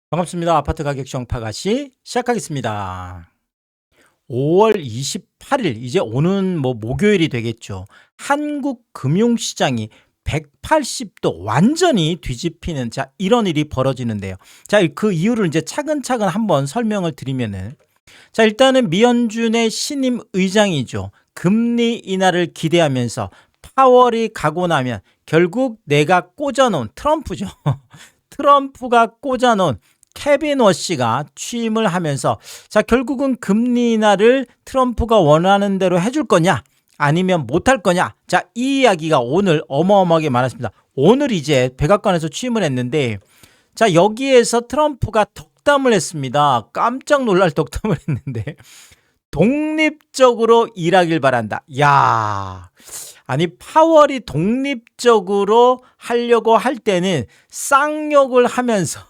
반갑습니다. 아파트 가격 정파가시 시작하겠습니다. 5월 28일 이제 오는 목요일이 되겠죠. 한국 금융시장이 180도 완전히 뒤집히는 이런 일이 벌어지는데요. 그 이유를 이제 차근차근 한번 설명을 드리면은 일단은 미연준의 신임 의장이죠. 금리 인하를 기대하면서 파월이 가고 나면 결국 내가 꽂아놓은 트럼프죠. 트럼프가 꽂아놓은 케빈 워시가 취임을 하면서 결국은 금리 인하를 트럼프가 원하는 대로 해줄 거냐 아니면 못할 거냐, 이 이야기가 오늘 어마어마하게 많았습니다. 오늘 이제 백악관에서 취임을 했는데 여기에서 트럼프가 덕담을 했습니다. 깜짝 놀랄 덕담을 했는데 독립적으로 일하길 바란다. 야, 아니 파월이 독립적으로 하려고 할 때는 쌍욕을 하면서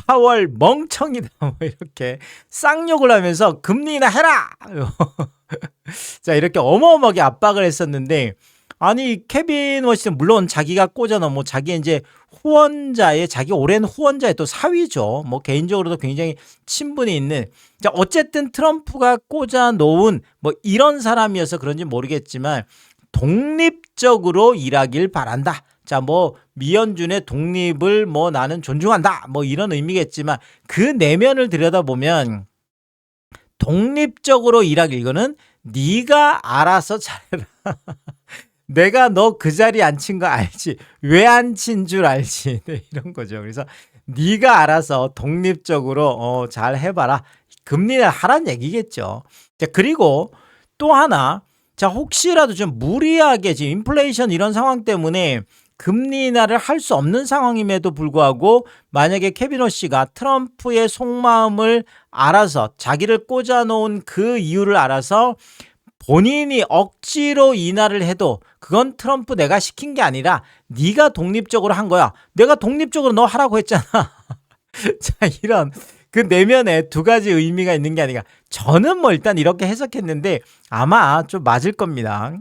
파월 멍청이다 뭐 이렇게 쌍욕을 하면서 금리 인하 해라 이렇게 어마어마하게 압박을 했었는데, 아니 케빈 워시는 물론 자기가 꽂아놓은 자기 이제 후원자의, 자기 오랜 후원자의 또 사위죠. 개인적으로도 굉장히 친분이 있는, 어쨌든 트럼프가 꽂아놓은 이런 사람이어서 그런지 모르겠지만 독립적으로 일하길 바란다. 미연준의 독립을 나는 존중한다. 이런 의미겠지만 그 내면을 들여다보면 독립적으로 일하길, 이거는 네가 알아서 잘해라. 내가 너 그 자리에 앉힌 거 알지? 왜 앉힌 줄 알지? 네, 이런 거죠. 그래서 네가 알아서 독립적으로 잘 해봐라. 금리를 하란 얘기겠죠. 그리고 또 하나, 혹시라도 좀 무리하게 지금 인플레이션 이런 상황 때문에 금리 인하를 할 수 없는 상황임에도 불구하고 만약에 케빈 워시가 트럼프의 속마음을 알아서, 자기를 꽂아놓은 그 이유를 알아서 본인이 억지로 인하를 해도 그건 트럼프 내가 시킨 게 아니라 네가 독립적으로 한 거야. 내가 독립적으로 너 하라고 했잖아. 이런 그 내면에 두 가지 의미가 있는 게 아닌가. 저는 일단 이렇게 해석했는데 아마 좀 맞을 겁니다.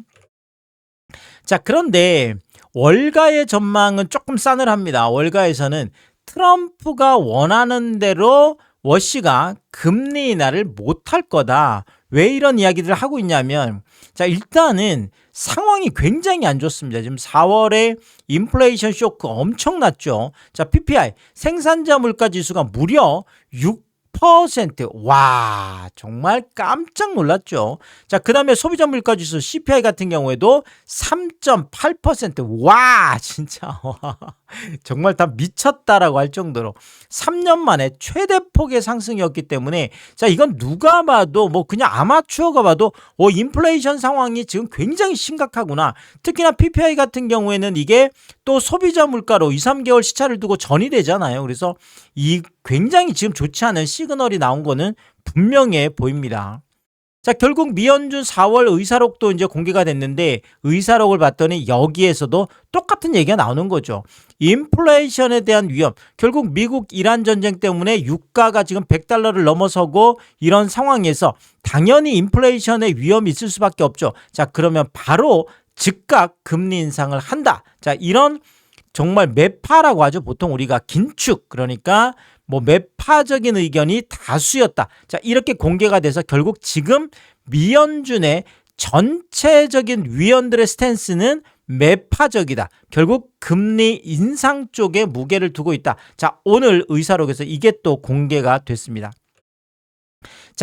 그런데 월가의 전망은 조금 싸늘합니다. 월가에서는 트럼프가 원하는 대로 워시가 금리 인하를 못할 거다. 왜 이런 이야기들을 하고 있냐면, 일단은 상황이 굉장히 안 좋습니다. 지금 4월에 인플레이션 쇼크 엄청났죠. PPI 생산자 물가 지수가 무려 6%. 와, 정말 깜짝 놀랐죠. 그 다음에 소비자 물가 지수 CPI 같은 경우에도 3.8%. 와, 진짜. 와, 정말 다 미쳤다라고 할 정도로 3년 만에 최대 폭의 상승이었기 때문에 이건 누가 봐도 그냥 아마추어가 봐도 인플레이션 상황이 지금 굉장히 심각하구나. 특히나 PPI 같은 경우에는 이게 또 소비자 물가로 2, 3개월 시차를 두고 전이 되잖아요. 그래서 이 굉장히 지금 좋지 않은 시그널이 나온 거는 분명해 보입니다. 결국 미연준 4월 의사록도 이제 공개가 됐는데, 의사록을 봤더니 여기에서도 똑같은 얘기가 나오는 거죠. 인플레이션에 대한 위험. 결국 미국 이란 전쟁 때문에 유가가 지금 $100를 넘어서고 이런 상황에서 당연히 인플레이션의 위험이 있을 수밖에 없죠. 그러면 바로 즉각 금리 인상을 한다. 이런 정말 매파라고 하죠. 보통 우리가 긴축, 그러니까 매파적인 의견이 다수였다. 이렇게 공개가 돼서 결국 지금 미연준의 전체적인 위원들의 스탠스는 매파적이다. 결국 금리 인상 쪽에 무게를 두고 있다. 오늘 의사록에서 이게 또 공개가 됐습니다.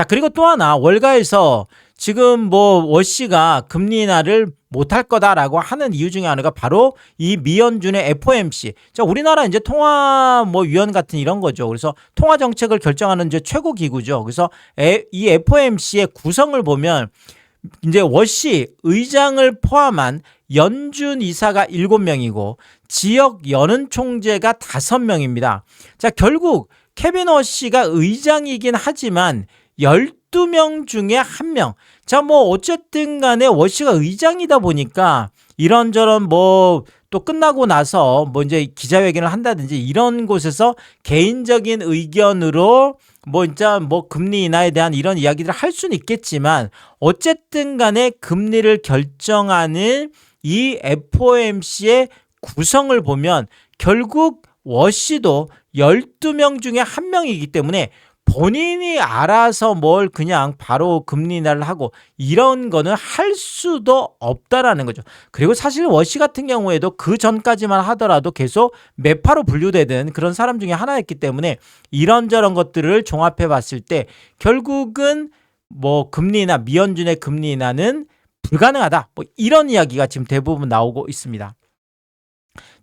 그리고 또 하나, 월가에서 지금 워시가 금리 인하를 못할 거다라고 하는 이유 중에 하나가 바로 이 미연준의 FOMC. 우리나라 이제 통화위원 같은 이런 거죠. 그래서 통화 정책을 결정하는 이제 최고 기구죠. 그래서 이 FOMC의 구성을 보면 이제 워시 의장을 포함한 연준 이사가 7명이고 지역 연은 총재가 5명입니다. 결국 케빈 워시가 의장이긴 하지만 12명 중에 1명. 어쨌든 간에 워시가 의장이다 보니까 이런저런 또 끝나고 나서 이제 기자회견을 한다든지 이런 곳에서 개인적인 의견으로 금리 인하에 대한 이런 이야기들을 할 수는 있겠지만, 어쨌든 간에 금리를 결정하는 이 FOMC의 구성을 보면 결국 워시도 12명 중에 1명이기 때문에 본인이 알아서 뭘 그냥 바로 금리 인하를 하고 이런 거는 할 수도 없다라는 거죠. 그리고 사실 워시 같은 경우에도 그 전까지만 하더라도 계속 매파로 분류되던 그런 사람 중에 하나였기 때문에 이런저런 것들을 종합해 봤을 때 결국은 뭐 금리 인하, 미연준의 금리 인하는 불가능하다. 뭐 이런 이야기가 지금 대부분 나오고 있습니다.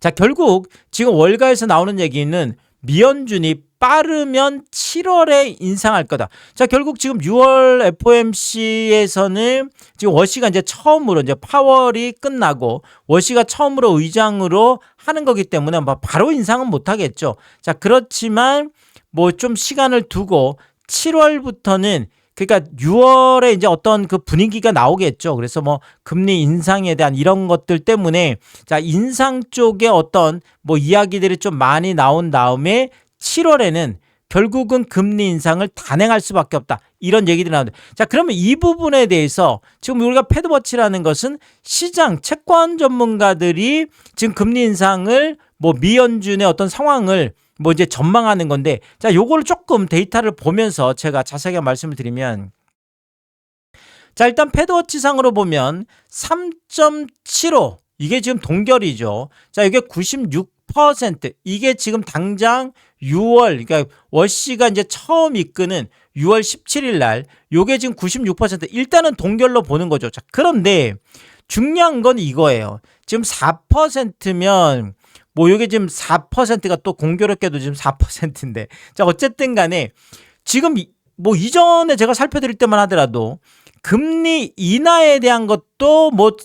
자, 결국 지금 월가에서 나오는 얘기는 미연준이 빠르면 7월에 인상할 거다. 자, 결국 지금 6월 FOMC에서는 지금 워시가 이제 처음으로 이제 파월이 끝나고 워시가 처음으로 의장으로 하는 거기 때문에 뭐 바로 인상은 못 하겠죠. 자, 그렇지만 뭐 좀 시간을 두고 7월부터는 그러니까 6월에 이제 어떤 그 분위기가 나오겠죠. 그래서 뭐 금리 인상에 대한 이런 것들 때문에 자, 인상 쪽에 어떤 뭐 이야기들이 좀 많이 나온 다음에 7월에는 결국은 금리 인상을 단행할 수밖에 없다. 이런 얘기들이 나오는데 자, 그러면 이 부분에 대해서 지금 우리가 패드워치라는 것은 시장 채권 전문가들이 지금 금리 인상을 뭐 미연준의 어떤 상황을 뭐 이제 전망하는 건데 자, 요거를 조금 데이터를 보면서 제가 자세하게 말씀을 드리면 자, 일단 패드워치상으로 보면 3.75 이게 지금 동결이죠. 자, 이게 96% 이게 지금 당장 6월 그러니까 워시가 이제 처음 이끄는 6월 17일 날 요게 지금 96% 일단은 동결로 보는 거죠. 자, 그런데 중요한 건 이거예요. 지금 4%면 뭐 요게 지금 4%가 또 공교롭게도 지금 4%인데 자, 어쨌든 간에 지금 뭐 이전에 제가 살펴드릴 때만 하더라도 금리 인하에 대한 것도 뭐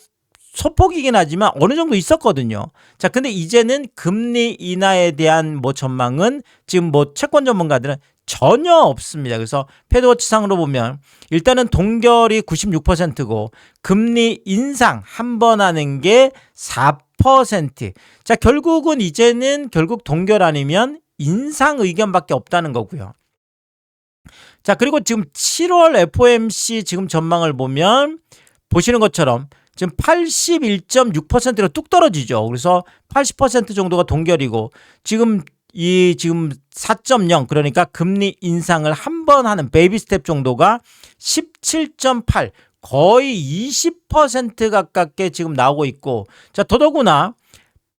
소폭이긴 하지만 어느 정도 있었거든요. 자, 근데 이제는 금리 인하에 대한 뭐 전망은 지금 뭐 채권 전문가들은 전혀 없습니다. 그래서 패드워치상으로 보면 일단은 동결이 96%고 금리 인상 한 번 하는 게 4%. 자, 결국은 이제는 결국 동결 아니면 인상 의견밖에 없다는 거고요. 자, 그리고 지금 7월 FOMC 지금 전망을 보면 보시는 것처럼 지금 81.6%로 뚝 떨어지죠. 그래서 80% 정도가 동결이고 지금 4.0 그러니까 금리 인상을 한 번 하는 베이비 스텝 정도가 17.8 거의 20% 가깝게 지금 나오고 있고 자, 더더구나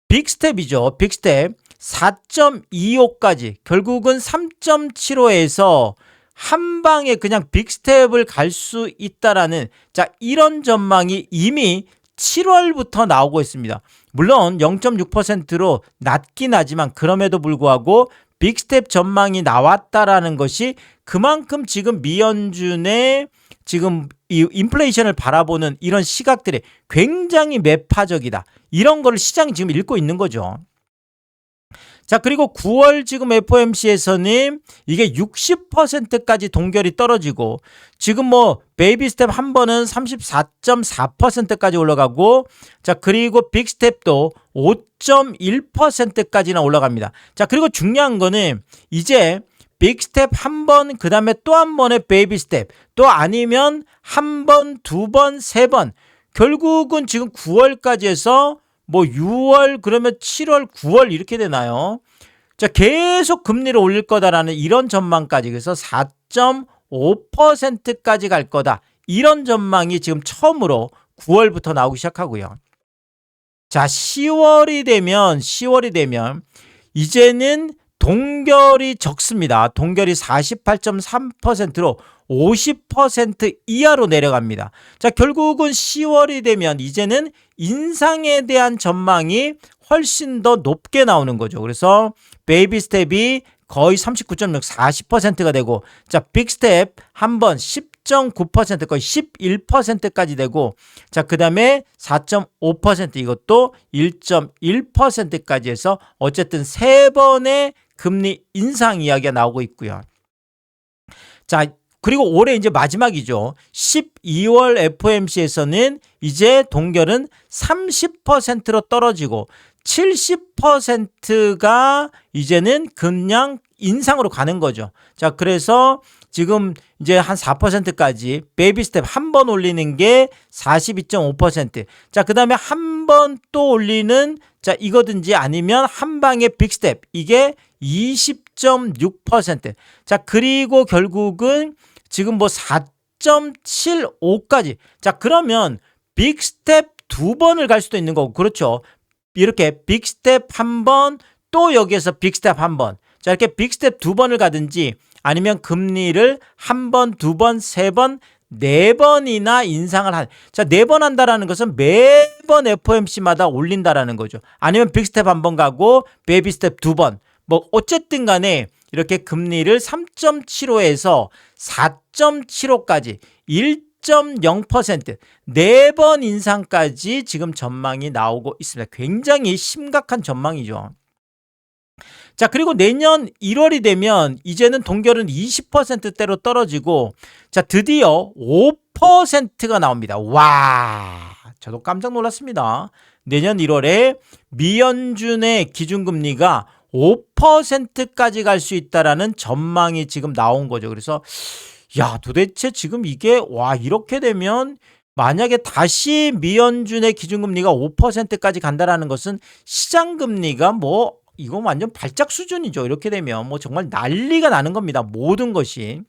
빅스텝이죠. 빅스텝 4.25까지 결국은 3.75에서 한 방에 그냥 빅스텝을 갈 수 있다라는 자, 이런 전망이 이미 7월부터 나오고 있습니다. 물론 0.6%로 낮긴 하지만 그럼에도 불구하고 빅스텝 전망이 나왔다라는 것이 그만큼 지금 미연준의 지금 이 인플레이션을 바라보는 이런 시각들이 굉장히 매파적이다. 이런 거를 시장이 지금 읽고 있는 거죠. 자, 그리고 9월 지금 FOMC에서는 이게 60%까지 동결이 떨어지고 지금 뭐 베이비 스텝 한 번은 34.4%까지 올라가고 자, 그리고 빅 스텝도 5.1%까지나 올라갑니다. 자, 그리고 중요한 거는 이제 빅 스텝 한 번, 그 다음에 또 한 번의 베이비 스텝, 또 아니면 한 번, 두 번, 세 번. 결국은 지금 9월까지 해서 뭐 6월, 그러면 7월, 9월 이렇게 되나요? 자, 계속 금리를 올릴 거다라는 이런 전망까지. 그래서 4.5%까지 갈 거다. 이런 전망이 지금 처음으로 9월부터 나오기 시작하고요. 자, 10월이 되면 이제는 동결이 적습니다. 동결이 48.3%로 50% 이하로 내려갑니다. 자, 결국은 10월이 되면 이제는 인상에 대한 전망이 훨씬 더 높게 나오는 거죠. 그래서 베이비 스텝이 거의 39.6, 40%가 되고 자, 빅 스텝 한 번 10.9% 거의 11%까지 되고 자, 그다음에 4.5% 이것도 1.1%까지 해서 어쨌든 세 번의 금리 인상 이야기가 나오고 있고요. 자, 그리고 올해 이제 마지막이죠. 12월 FOMC에서는 이제 동결은 30%로 떨어지고 70%가 이제는 그냥 인상으로 가는 거죠. 자, 그래서 지금 이제 한 4%까지 베이비 스텝 한 번 올리는 게 42.5%. 자, 그다음에 한 번 또 올리는 자, 이거든지 아니면 한 방에 빅 스텝. 이게 20.6%. 자, 그리고 결국은 지금 뭐 4.75까지. 자, 그러면 빅 스텝 두 번을 갈 수도 있는 거고. 그렇죠. 이렇게 빅 스텝 한 번, 또 여기에서 빅 스텝 한 번. 자, 이렇게 빅 스텝 두 번을 가든지 아니면 금리를 한 번, 두 번, 세 번, 네 번이나 인상을 한. 자, 네 번 한다라는 것은 매번 FOMC마다 올린다라는 거죠. 아니면 빅 스텝 한 번 가고 베이비 스텝 두 번. 뭐 어쨌든 간에 이렇게 금리를 3.75에서 4.75까지 1.0% 네 번 인상까지 지금 전망이 나오고 있습니다. 굉장히 심각한 전망이죠. 자, 그리고 내년 1월이 되면 이제는 동결은 20%대로 떨어지고 자, 드디어 5%가 나옵니다. 와, 저도 깜짝 놀랐습니다. 내년 1월에 미연준의 기준금리가 5%까지 갈 수 있다라는 전망이 지금 나온 거죠. 그래서 야, 도대체 지금 이게 와, 이렇게 되면 만약에 다시 미연준의 기준금리가 5%까지 간다라는 것은 시장금리가 뭐 이거 완전 발작 수준이죠. 이렇게 되면 뭐 정말 난리가 나는 겁니다. 모든 것이.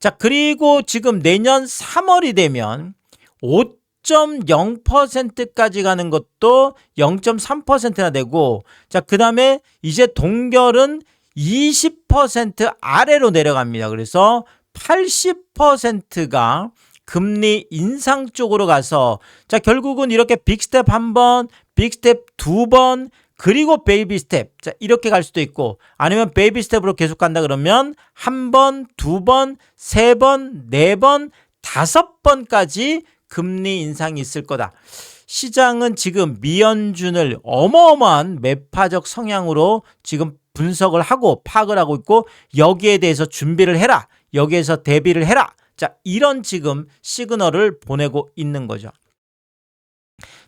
자, 그리고 지금 내년 3월이 되면 5.0%까지 가는 것도 0.3%나 되고 자, 그다음에 이제 동결은 20% 아래로 내려갑니다. 그래서 80%가 금리 인상 쪽으로 가서 자, 결국은 이렇게 빅 스텝 한 번, 빅 스텝 두 번, 그리고 베이비 스텝. 자, 이렇게 갈 수도 있고 아니면 베이비 스텝으로 계속 간다 그러면 한 번, 두 번, 세 번, 네 번, 다섯 번까지 금리 인상이 있을 거다. 시장은 지금 미연준을 어마어마한 매파적 성향으로 지금 분석을 하고 파악을 하고 있고 여기에 대해서 준비를 해라. 여기에서 대비를 해라. 자, 이런 지금 시그널을 보내고 있는 거죠.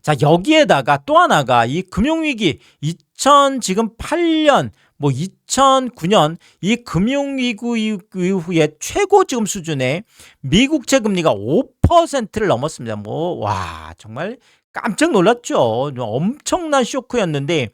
자, 여기에다가 또 하나가 이 금융위기 2008년 뭐 2009년 이 금융위기 이후에 최고 지금 수준의 미국채 금리가 5%를 넘었습니다. 뭐 와, 정말 깜짝 놀랐죠. 엄청난 쇼크였는데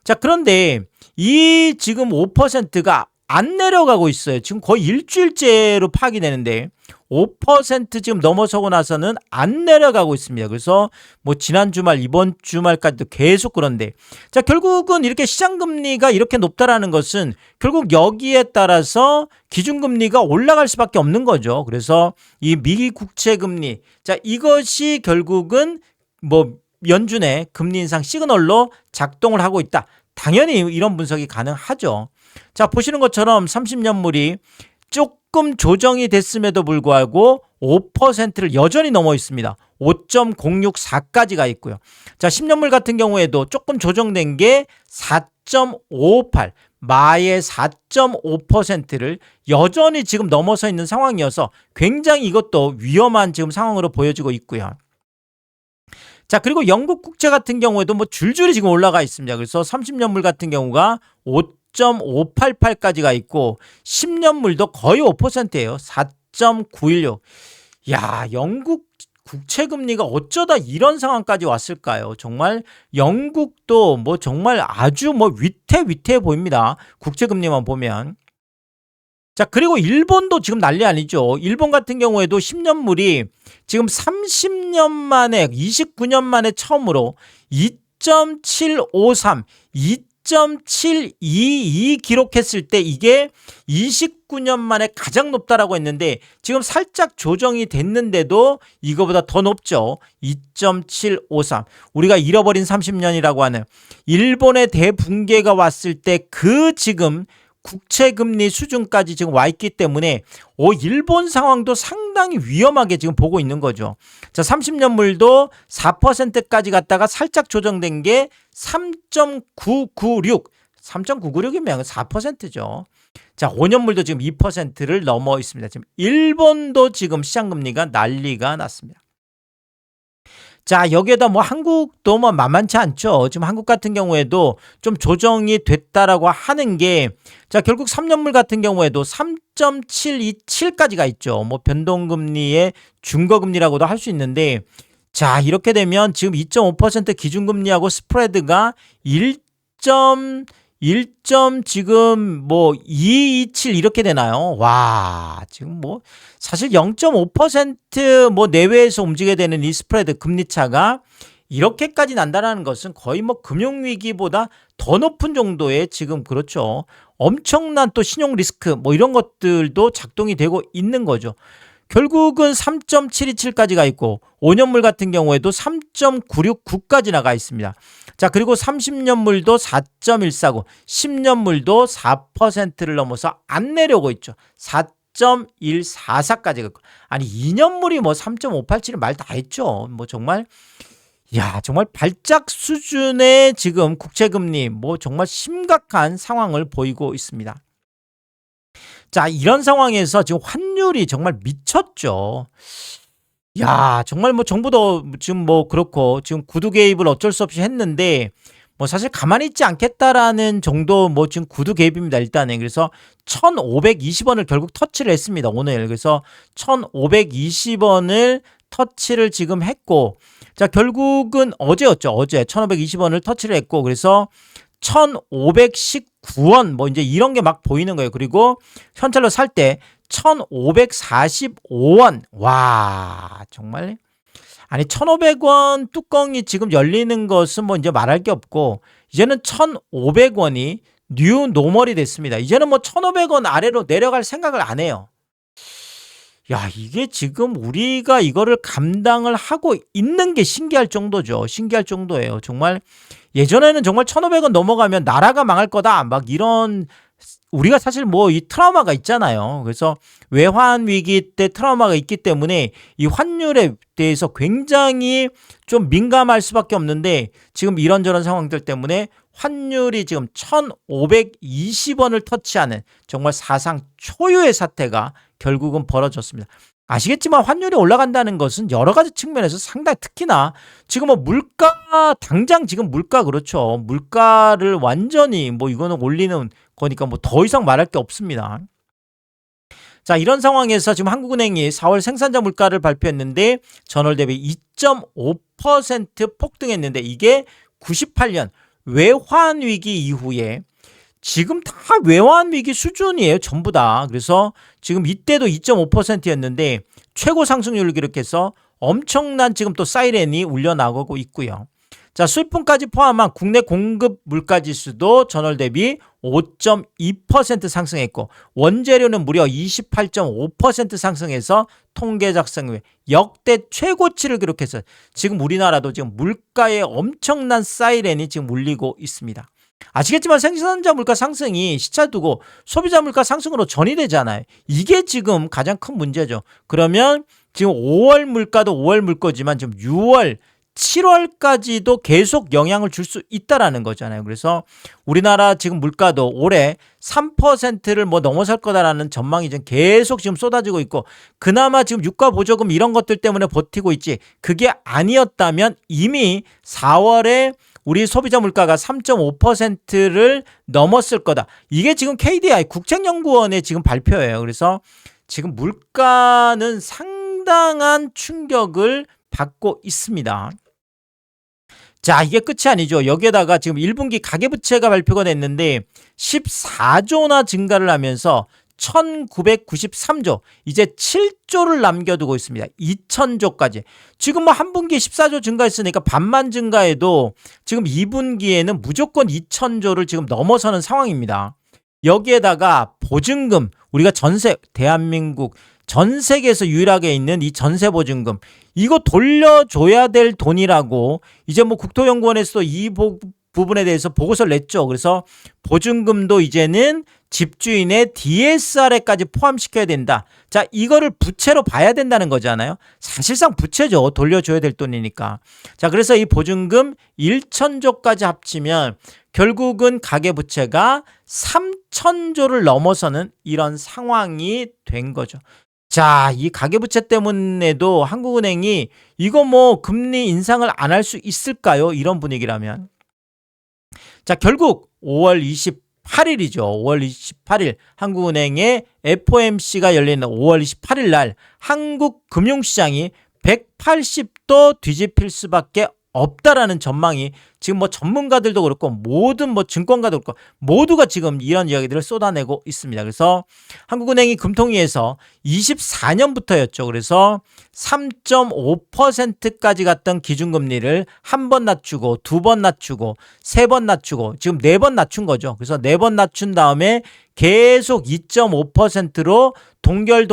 자, 그런데 이 지금 5%가 안 내려가고 있어요. 지금 거의 일주일째로 파악이 되는데 5% 지금 넘어서고 나서는 안 내려가고 있습니다. 그래서 뭐 지난 주말 이번 주말까지도 계속 그런데 자, 결국은 이렇게 시장금리가 이렇게 높다라는 것은 결국 여기에 따라서 기준금리가 올라갈 수밖에 없는 거죠. 그래서 이 미국채금리 자, 이것이 결국은 뭐 연준의 금리 인상 시그널로 작동을 하고 있다. 당연히 이런 분석이 가능하죠. 자, 보시는 것처럼 30년물이 조금 조정이 됐음에도 불구하고 5%를 여전히 넘어 있습니다. 5.064까지 가 있고요. 자, 10년물 같은 경우에도 조금 조정된 게 4.58, 마의 4.5%를 여전히 지금 넘어서 있는 상황이어서 굉장히 이것도 위험한 지금 상황으로 보여지고 있고요. 자, 그리고 영국 국채 같은 경우에도 뭐 줄줄이 지금 올라가 있습니다. 그래서 30년물 같은 경우가 5.588까지 가 있고 10년물도 거의 5%예요. 4.916. 야, 영국 국채 금리가 어쩌다 이런 상황까지 왔을까요? 정말 영국도 뭐 정말 아주 뭐 위태위태해 보입니다. 국채 금리만 보면. 자, 그리고 일본도 지금 난리 아니죠. 일본 같은 경우에도 10년물이 지금 30년 만에 29년 만에 처음으로 2.753, 2.722 기록했을 때 이게 29년 만에 가장 높다라고 했는데 지금 살짝 조정이 됐는데도 이거보다 더 높죠. 2.753. 우리가 잃어버린 30년이라고 하는 일본의 대붕괴가 왔을 때 그 지금 국채금리 수준까지 지금 와 있기 때문에 일본 상황도 상당히 위험하게 지금 보고 있는 거죠. 자, 30년물도 4%까지 갔다가 살짝 조정된 게 3.996. 3.996이면 4%죠. 자, 5년물도 지금 2%를 넘어 있습니다. 지금 일본도 지금 시장금리가 난리가 났습니다. 자, 여기에다 뭐 한국도 뭐 만만치 않죠. 지금 한국 같은 경우에도 좀 조정이 됐다라고 하는 게, 자, 결국 3년물 같은 경우에도 3.727까지가 있죠. 뭐 변동금리의 중거금리라고도 할 수 있는데, 자, 이렇게 되면 지금 2.5% 기준금리하고 스프레드가 1. 지금 뭐 227 이렇게 되나요? 와, 지금 뭐 사실 0.5% 내외에서 움직여야 되는 이 스프레드 금리 차가 이렇게까지 난다라는 것은 거의 뭐 금융위기보다 더 높은 정도의 지금, 그렇죠, 엄청난 또 신용 리스크 이런 것들도 작동이 되고 있는 거죠. 결국은 3.727까지가 있고 5년물 같은 경우에도 3.969까지 나가 있습니다. 자, 그리고 30년물도 4.149, 10년물도 4%를 넘어서 안 내려오고 있죠. 4.144까지 갔고, 아니 2년물이 뭐 3.587은 말 다 했죠. 뭐 정말, 야, 정말 발작 수준의 지금 국채금리 정말 심각한 상황을 보이고 있습니다. 자, 이런 상황에서 지금 환율이 정말 미쳤죠. 야, 정말 뭐 정부도 지금 그렇고 지금 구두 개입을 어쩔 수 없이 했는데, 사실 가만히 있지 않겠다라는 정도 지금 구두 개입입니다, 일단은. 그래서 1,520원을 결국 터치를 했습니다, 오늘. 그래서 1,520원을 터치를 지금 했고, 자, 결국은 어제였죠. 어제 1,520원을 터치를 했고, 그래서 1,519원 이제 이런 게 막 보이는 거예요. 그리고 현찰로 살 때 1,545원. 와, 정말. 아니 1,500원 뚜껑이 지금 열리는 것은 이제 말할 게 없고, 이제는 1,500원이 뉴 노멀이 됐습니다. 이제는 1,500원 아래로 내려갈 생각을 안 해요. 야, 이게 지금 우리가 이거를 감당을 하고 있는 게 신기할 정도죠. 신기할 정도예요. 정말 예전에는 정말 1,500원 넘어가면 나라가 망할 거다, 막 이런, 우리가 사실 이 트라우마가 있잖아요. 그래서 외환 위기 때 트라우마가 있기 때문에 이 환율에 대해서 굉장히 좀 민감할 수밖에 없는데, 지금 이런저런 상황들 때문에 환율이 지금 1,520원을 터치하는 정말 사상 초유의 사태가 결국은 벌어졌습니다. 아시겠지만 환율이 올라간다는 것은 여러 가지 측면에서 상당히, 특히나 지금 물가, 당장 지금 물가, 그렇죠, 물가를 완전히 이거는 올리는 거니까 더 이상 말할 게 없습니다. 자, 이런 상황에서 지금 한국은행이 4월 생산자 물가를 발표했는데 전월 대비 2.5% 폭등했는데, 이게 98년 외환 위기 이후에 지금 다 외환 위기 수준이에요, 전부 다. 그래서 지금 이때도 2.5%였는데 최고 상승률을 기록해서 엄청난 지금 또 사이렌이 울려 나가고 있고요. 자, 수입품까지 포함한 국내 공급 물가 지수도 전월 대비 5.2% 상승했고, 원재료는 무려 28.5% 상승해서 통계 작성 후에 역대 최고치를 기록해서 지금 우리나라도 지금 물가에 엄청난 사이렌이 지금 울리고 있습니다. 아시겠지만 생산자 물가 상승이 시차 두고 소비자 물가 상승으로 전이되잖아요. 이게 지금 가장 큰 문제죠. 그러면 지금 5월 물가도 5월 물가지만 지금 6월, 7월까지도 계속 영향을 줄 수 있다라는 거잖아요. 그래서 우리나라 지금 물가도 올해 3%를 넘어설 거다라는 전망이 지금 계속 지금 쏟아지고 있고, 그나마 지금 유가 보조금 이런 것들 때문에 버티고 있지, 그게 아니었다면 이미 4월에 우리 소비자 물가가 3.5%를 넘었을 거다. 이게 지금 KDI 국책연구원의 지금 발표예요. 그래서 지금 물가는 상당한 충격을 받고 있습니다. 자, 이게 끝이 아니죠. 여기에다가 지금 1분기 가계부채가 발표가 됐는데 14조나 증가를 하면서 1993조, 이제 7조를 남겨두고 있습니다. 2000조까지. 지금 한 분기에 14조 증가했으니까 반만 증가해도 지금 2분기에는 무조건 2000조를 지금 넘어서는 상황입니다. 여기에다가 보증금, 우리가 대한민국 전 세계에서 유일하게 있는 이 전세 보증금, 이거 돌려줘야 될 돈이라고 이제 국토연구원에서도 이 부분에 대해서 보고서를 냈죠. 그래서 보증금도 이제는 집주인의 DSR에까지 포함시켜야 된다. 자, 이거를 부채로 봐야 된다는 거잖아요. 사실상 부채죠. 돌려줘야 될 돈이니까. 자, 그래서 이 보증금 1,000조까지 합치면 결국은 가계부채가 3,000조를 넘어서는 이런 상황이 된 거죠. 자, 이 가계부채 때문에도 한국은행이 이거 뭐 금리 인상을 안 할 수 있을까요? 이런 분위기라면. 자, 결국 5월 28일이죠. 5월 28일 한국은행의 FOMC가 열리는 5월 28일 날 한국 금융시장이 180도 뒤집힐 수밖에 없다라는 전망이 지금 뭐 전문가들도 그렇고 모든 뭐 증권가도 그렇고 모두가 지금 이런 이야기들을 쏟아내고 있습니다. 그래서 한국은행이 금통위에서 24년부터였죠. 그래서 3.5%까지 갔던 기준금리를 한 번 낮추고 두 번 낮추고 세 번 낮추고 지금 네 번 낮춘 거죠. 그래서 네 번 낮춘 다음에 계속 2.5%로 동결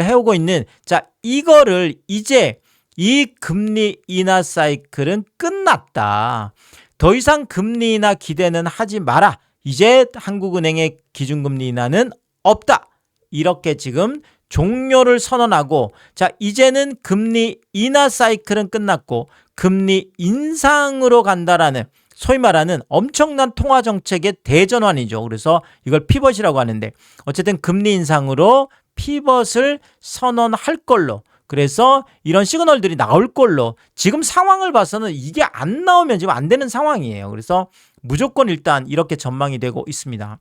해오고 있는, 자, 이거를 이제 이 금리 인하 사이클은 끝났다. 더 이상 금리 인하 기대는 하지 마라. 이제 한국은행의 기준금리 인하는 없다. 이렇게 지금 종료를 선언하고, 자, 이제는 금리 인하 사이클은 끝났고 금리 인상으로 간다라는, 소위 말하는 엄청난 통화정책의 대전환이죠. 그래서 이걸 피벗이라고 하는데, 어쨌든 금리 인상으로 피벗을 선언할 걸로, 그래서 이런 시그널들이 나올 걸로, 지금 상황을 봐서는 이게 안 나오면 지금 안 되는 상황이에요. 그래서 무조건 일단 이렇게 전망이 되고 있습니다.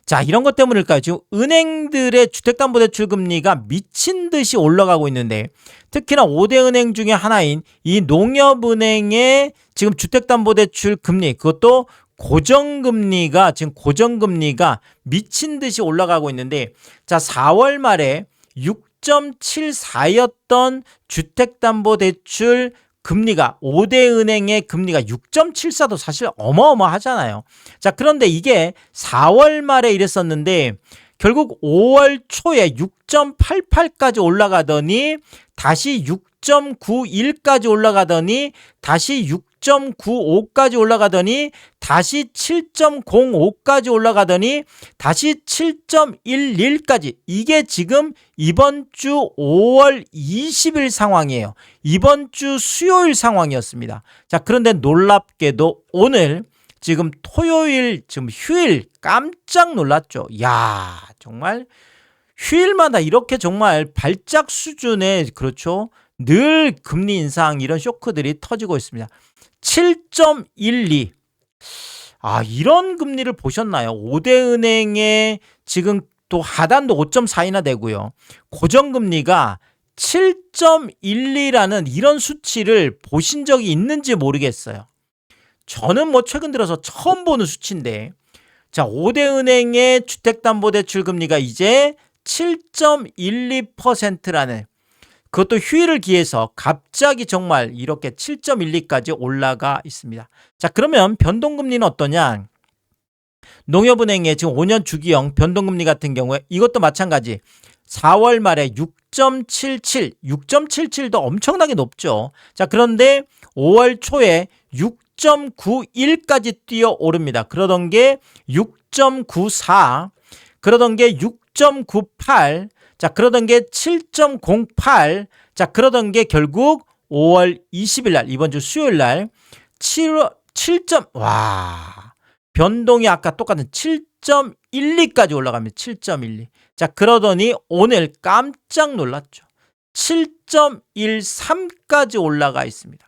자, 이런 것 때문일까요? 지금 은행들의 주택담보대출 금리가 미친 듯이 올라가고 있는데, 특히나 5대 은행 중에 하나인 이 농협은행의 지금 주택담보대출 금리, 그것도 고정금리가 지금 고정금리가 미친 듯이 올라가고 있는데, 자, 4월 말에 6.74였던 주택담보대출 금리가, 5대 은행의 금리가 6.74도 사실 어마어마하잖아요. 자, 그런데 이게 4월 말에 이랬었는데 결국 5월 초에 6.88까지 올라가더니 다시 6.91까지 올라가더니 다시 6.95까지 올라가더니 다시 7.05까지 올라가더니 다시 7.11까지, 이게 지금 이번 주 5월 20일 상황이에요. 이번 주 수요일 상황이었습니다. 자, 그런데 놀랍게도 오늘 지금 토요일, 지금 휴일, 깜짝 놀랐죠. 야, 정말 휴일마다 이렇게 정말 발작 수준의, 그렇죠, 늘 금리 인상 이런 쇼크들이 터지고 있습니다. 7.12. 아, 이런 금리를 보셨나요? 5대 은행의 지금 또 하단도 5.4이나 되고요. 고정금리가 7.12라는 이런 수치를 보신 적이 있는지 모르겠어요. 저는 뭐 최근 들어서 처음 보는 수치인데, 자, 5대 은행의 주택담보대출 금리가 이제 7.12%라는, 그것도 휴일을 기해서 갑자기 정말 이렇게 7.12까지 올라가 있습니다. 자, 그러면 변동금리는 어떠냐? 농협은행의 지금 5년 주기형 변동금리 같은 경우에 이것도 마찬가지. 4월 말에 6.77, 6.77도 엄청나게 높죠. 자, 그런데 5월 초에 6.91까지 뛰어오릅니다. 그러던 게 6.94, 그러던 게 6.98, 자, 그러던 게 7.08, 자, 그러던 게 결국 5월 20일 날, 이번 주 수요일 날 7, 와, 변동이 아까 똑같은 7.12까지 올라갑니다. 7.12. 자, 그러더니 오늘 깜짝 놀랐죠. 7.13까지 올라가 있습니다.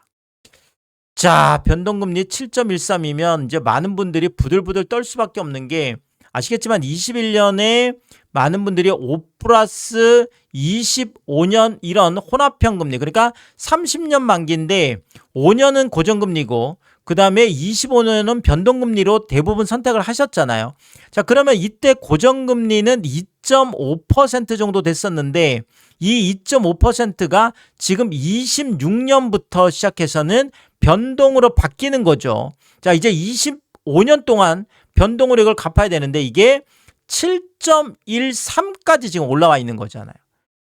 자, 변동금리 7.13이면 이제 많은 분들이 부들부들 떨 수밖에 없는 게, 아시겠지만 21년에 많은 분들이 5 플러스 25년 이런 혼합형금리, 그러니까 30년 만기인데 5년은 고정금리고 그 다음에 25년은 변동금리로 대부분 선택을 하셨잖아요. 자, 그러면 이때 고정금리는 2.5% 정도 됐었는데 이 2.5%가 지금 26년부터 시작해서는 변동으로 바뀌는 거죠. 자, 이제 25년 동안 변동으로 이걸 갚아야 되는데 이게 7.13까지 지금 올라와 있는 거잖아요.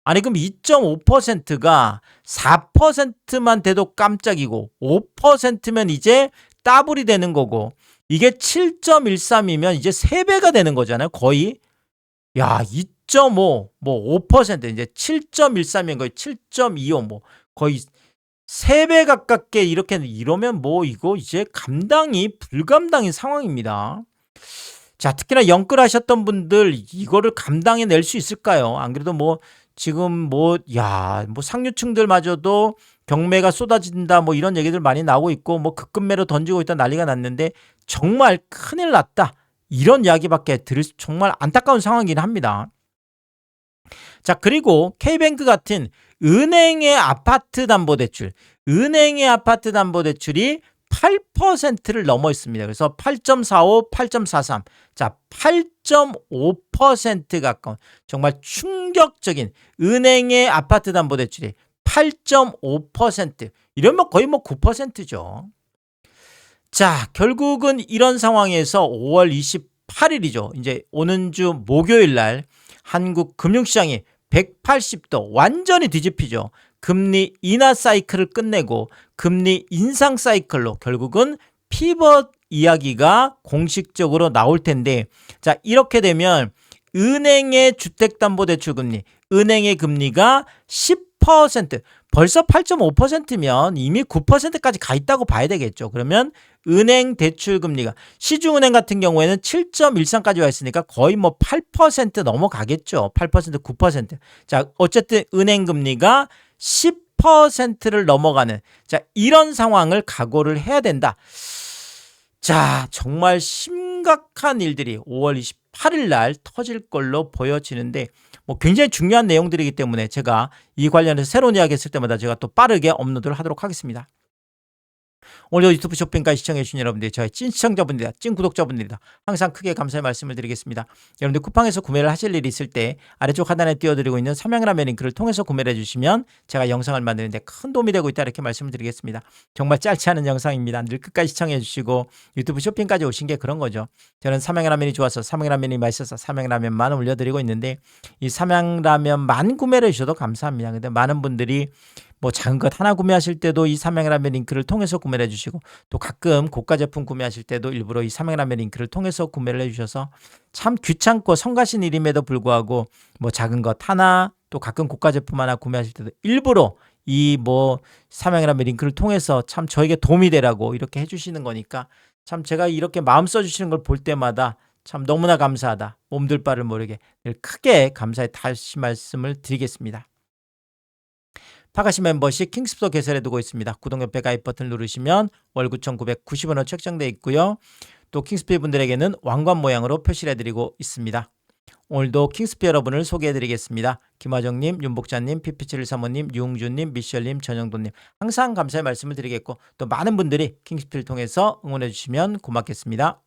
아니, 그럼 2.5%가 4%만 돼도 깜짝이고 5%면 이제 더블이 되는 거고, 이게 7.13이면 이제 3배가 되는 거잖아요. 거의. 야, 2.5, 뭐 5%, 이제 7.13이면 거의 7.25, 뭐 거의 3배 가깝게 이렇게, 이러면 뭐 이거 이제 감당이 불감당인 상황입니다. 자, 특히나 영끌하셨던 분들 이거를 감당해낼 수 있을까요? 안 그래도 뭐 지금 뭐 상류층들마저도 경매가 쏟아진다 뭐 이런 얘기들 많이 나오고 있고 뭐 급급매로 던지고 있다 난리가 났는데 정말 큰일 났다. 이런 이야기밖에 들을 수 정말 안타까운 상황이긴 합니다. 자, 그리고 K뱅크 같은 은행의 아파트 담보대출, 은행의 아파트 담보대출이 8%를 넘어 있습니다. 그래서 8.45, 8.43. 자, 8.5% 가까운 정말 충격적인 은행의 아파트 담보대출이 8.5%. 이러면 거의 뭐 9%죠. 자, 결국은 이런 상황에서 5월 28일이죠. 이제 오는 주 목요일 날 한국 금융시장이 180도 완전히 뒤집히죠. 금리 인하 사이클을 끝내고 금리 인상 사이클로 결국은 피벗 이야기가 공식적으로 나올 텐데, 자, 이렇게 되면 은행의 주택담보대출 금리, 은행의 금리가 10%, 벌써 8.5%면 이미 9%까지 가 있다고 봐야 되겠죠. 그러면 은행 대출 금리가 시중은행 같은 경우에는 7.13까지 와 있으니까 거의 뭐 8% 넘어가겠죠. 8%, 9%. 자, 어쨌든 은행 금리가 10%를 넘어가는, 자, 이런 상황을 각오를 해야 된다. 자, 정말 심각한 일들이 5월 28일 날 터질 걸로 보여지는데, 뭐 굉장히 중요한 내용들이기 때문에 제가 이 관련해서 새로운 이야기 했을 때마다 제가 또 빠르게 업로드를 하도록 하겠습니다. 오늘도 유튜브 쇼핑까지 시청해주신 여러분들이 저희 찐 시청자분들이다, 찐 구독자분들이다, 항상 크게 감사의 말씀을 드리겠습니다. 여러분들 쿠팡에서 구매를 하실 일이 있을 때 아래쪽 하단에 띄워드리고 있는 삼양라면 링크를 통해서 구매를 해주시면 제가 영상을 만드는데 큰 도움이 되고 있다, 이렇게 말씀을 드리겠습니다. 정말 짧지 않은 영상입니다. 늘 끝까지 시청해주시고 유튜브 쇼핑까지 오신 게 그런 거죠. 저는 삼양라면이 좋아서, 삼양라면이 맛있어서 삼양라면만 올려드리고 있는데, 이 삼양라면만 구매를 해주셔도 감사합니다. 근데 많은 분들이 뭐 작은 것 하나 구매하실 때도 이 삼양라면 링크를 통해서 구매를 해주시고, 또 가끔 고가 제품 구매하실 때도 일부러 이 삼양라면 링크를 통해서 구매를 해주셔서 참 귀찮고 성가신 일임에도 불구하고 뭐 작은 것 하나, 또 가끔 고가 제품 하나 구매하실 때도 일부러 이 뭐 삼양라면 링크를 통해서 참 저에게 도움이 되라고 이렇게 해주시는 거니까, 참 제가 이렇게 마음 써주시는 걸 볼 때마다 참 너무나 감사하다, 몸둘 바를 모르게 늘 크게 감사의 다시 말씀을 드리겠습니다. 파가시 멤버십 킹스프로 개설해 두고 있습니다. 구독 옆에 가입 버튼 누르시면 월 9,990원으로 책정되어 있고요. 또 킹스피 분들에게는 왕관 모양으로 표시를 해드리고 있습니다. 오늘도 킹스피 여러분을 소개해드리겠습니다. 김화정님, 윤복자님, 피피칠 사모님, 유웅준님, 미셸님, 전영돈님, 항상 감사의 말씀을 드리겠고, 또 많은 분들이 킹스피를 통해서 응원해 주시면 고맙겠습니다.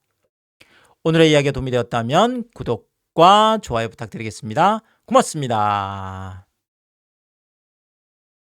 오늘의 이야기가 도움이 되었다면 구독과 좋아요 부탁드리겠습니다. 고맙습니다.